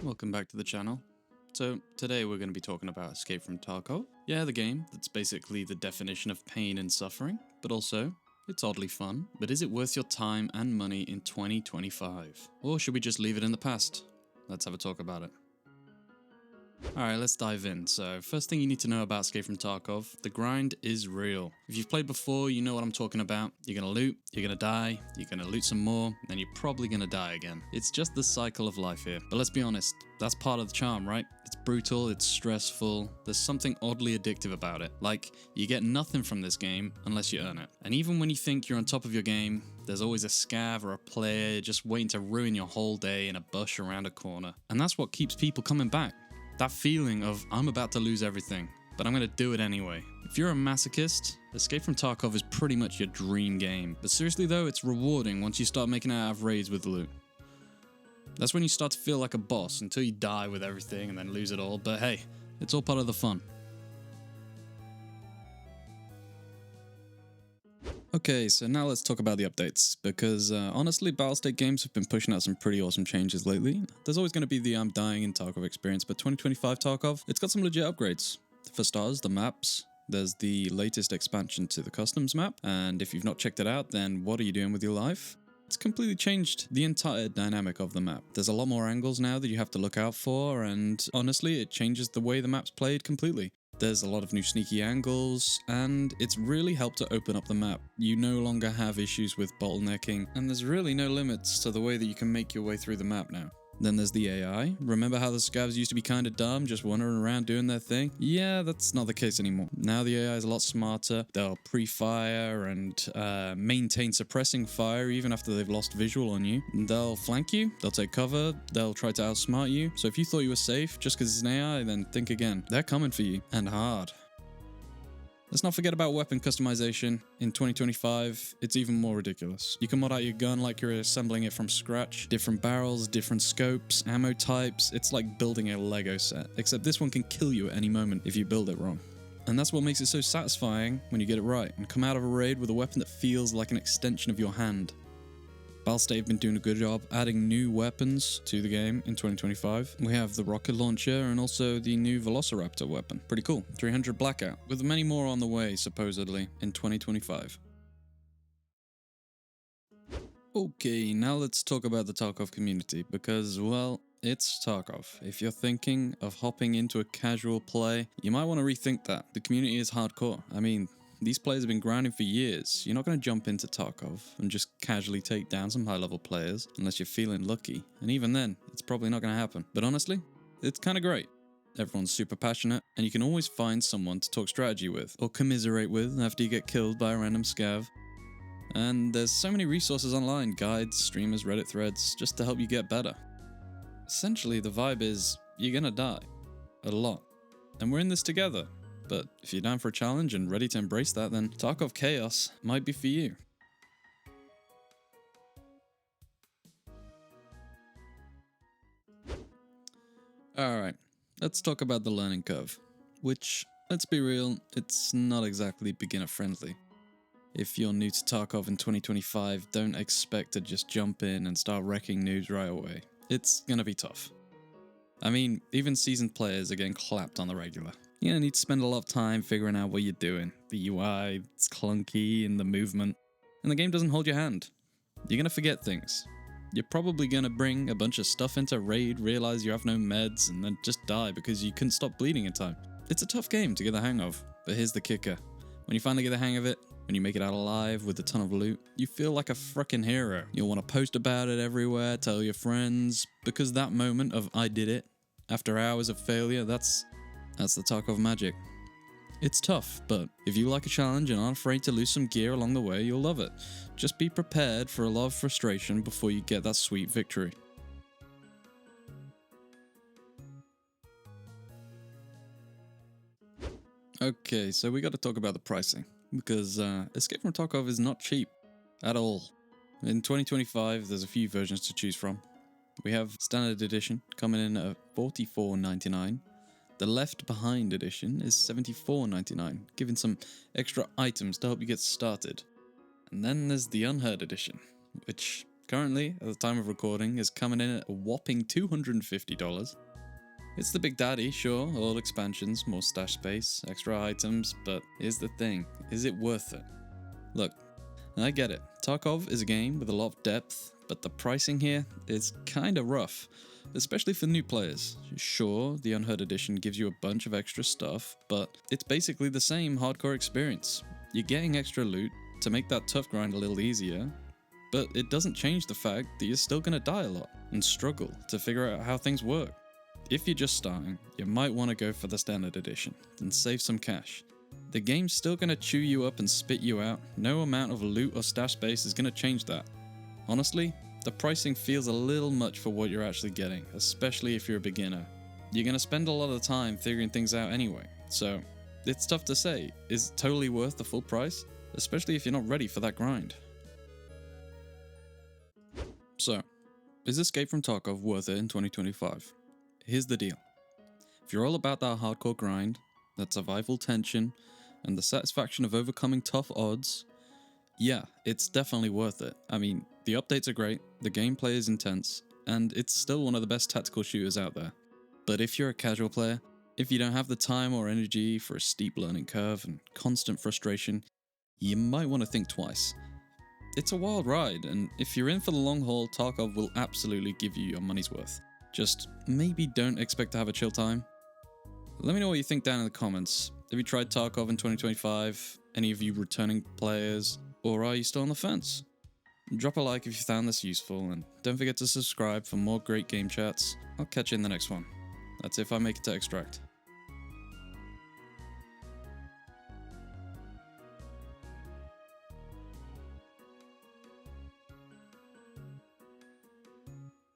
Welcome back to the channel. So today we're going to be talking about Escape from Tarkov. Yeah, the game that's basically the definition of pain and suffering, but also it's oddly fun. But is it worth your time and money in 2025? Or should we just leave it in the past? Let's have a talk about it. Alright, let's dive in. So, first thing you need to know about Escape from Tarkov, the grind is real. If you've played before, you know what I'm talking about. You're gonna loot, you're gonna die, you're gonna loot some more, then you're probably gonna die again. It's just the cycle of life here. But let's be honest, that's part of the charm, right? It's brutal, it's stressful, there's something oddly addictive about it. Like, you get nothing from this game unless you earn it. And even when you think you're on top of your game, there's always a scav or a player just waiting to ruin your whole day in a bush around a corner. And that's what keeps people coming back. That feeling of, I'm about to lose everything, but I'm gonna do it anyway. If you're a masochist, Escape from Tarkov is pretty much your dream game. But seriously though, it's rewarding once you start making it out of raids with loot. That's when you start to feel like a boss until you die with everything and then lose it all, but hey, it's all part of the fun. Okay, so now let's talk about the updates, because honestly, Battlestate games have been pushing out some pretty awesome changes lately. There's always going to be the I'm dying in Tarkov experience, but 2025 Tarkov, it's got some legit upgrades. For starters, the maps. There's the latest expansion to the customs map, and if you've not checked it out, then what are you doing with your life? It's completely changed the entire dynamic of the map. There's a lot more angles now that you have to look out for, and honestly, it changes the way the map's played completely. There's a lot of new sneaky angles, and it's really helped to open up the map. You no longer have issues with bottlenecking, and there's really no limits to the way that you can make your way through the map now. Then there's the AI. Remember how the scavs used to be kinda dumb, just wandering around doing their thing? Yeah, that's not the case anymore. Now the AI is a lot smarter. They'll pre-fire and maintain suppressing fire even after they've lost visual on you. They'll flank you, they'll take cover, they'll try to outsmart you. So if you thought you were safe just because it's an AI, then think again. They're coming for you, and hard. Let's not forget about weapon customization. In 2025, it's even more ridiculous. You can mod out your gun like you're assembling it from scratch. Different barrels, different scopes, ammo types. It's like building a Lego set, except this one can kill you at any moment if you build it wrong. And that's what makes it so satisfying when you get it right and come out of a raid with a weapon that feels like an extension of your hand. Battlestate have been doing a good job adding new weapons to the game in 2025. We have the rocket launcher and also the new Velociraptor weapon. Pretty cool. 300 Blackout, with many more on the way, supposedly, in 2025. Okay, now let's talk about the Tarkov community, because, well, it's Tarkov. If you're thinking of hopping into a casual play, you might want to rethink that. The community is hardcore. I mean, these players have been grinding for years. You're not going to jump into Tarkov and just casually take down some high-level players unless you're feeling lucky. And even then, it's probably not going to happen. But honestly, it's kind of great. Everyone's super passionate, and you can always find someone to talk strategy with or commiserate with after you get killed by a random scav. And there's so many resources online, guides, streamers, Reddit threads, just to help you get better. Essentially, the vibe is, you're going to die. A lot. And we're in this together. But if you're down for a challenge and ready to embrace that, then Tarkov Chaos might be for you. Alright, let's talk about the learning curve. Which, let's be real, it's not exactly beginner friendly. If you're new to Tarkov in 2025, don't expect to just jump in and start wrecking noobs right away. It's gonna be tough. I mean, even seasoned players are getting clapped on the regular. You're gonna need to spend a lot of time figuring out what you're doing. The UI, it's clunky, and the movement. And the game doesn't hold your hand. You're gonna forget things. You're probably gonna bring a bunch of stuff into raid, realize you have no meds, and then just die because you couldn't stop bleeding in time. It's a tough game to get the hang of, but here's the kicker. When you finally get the hang of it, when you make it out alive with a ton of loot, you feel like a frickin' hero. You'll want to post about it everywhere, tell your friends, because that moment of I did it, after hours of failure, that's the Tarkov magic. It's tough, but if you like a challenge and aren't afraid to lose some gear along the way, you'll love it. Just be prepared for a lot of frustration before you get that sweet victory. Okay, so we got to talk about the pricing, because Escape from Tarkov is not cheap at all. In 2025, there's a few versions to choose from. We have Standard Edition coming in at $44.99. The Left Behind edition is $74.99, giving some extra items to help you get started. And then there's the Unheard edition, which currently, at the time of recording, is coming in at a whopping $250. It's the big daddy, sure, all expansions, more stash space, extra items, but here's the thing, is it worth it? Look, I get it, Tarkov is a game with a lot of depth, but the pricing here is kinda rough, especially for new players. Sure, the Unheard Edition gives you a bunch of extra stuff, but it's basically the same hardcore experience. You're getting extra loot to make that tough grind a little easier, but it doesn't change the fact that you're still gonna die a lot and struggle to figure out how things work. If you're just starting, you might want to go for the standard edition and save some cash. The game's still gonna chew you up and spit you out, no amount of loot or stash space is gonna change that. Honestly, the pricing feels a little much for what you're actually getting, especially if you're a beginner. You're gonna spend a lot of time figuring things out anyway, so it's tough to say, is it totally worth the full price? Especially if you're not ready for that grind. So, is Escape from Tarkov worth it in 2025? Here's the deal. If you're all about that hardcore grind, that survival tension, and the satisfaction of overcoming tough odds, yeah, it's definitely worth it. I mean, the updates are great, the gameplay is intense, and it's still one of the best tactical shooters out there. But if you're a casual player, if you don't have the time or energy for a steep learning curve and constant frustration, you might want to think twice. It's a wild ride, and if you're in for the long haul, Tarkov will absolutely give you your money's worth. Just maybe don't expect to have a chill time. Let me know what you think down in the comments. Have you tried Tarkov in 2025? Any of you returning players? Or are you still on the fence? Drop a like if you found this useful, and don't forget to subscribe for more great game chats. I'll catch you in the next one. That's if I make it to Extract.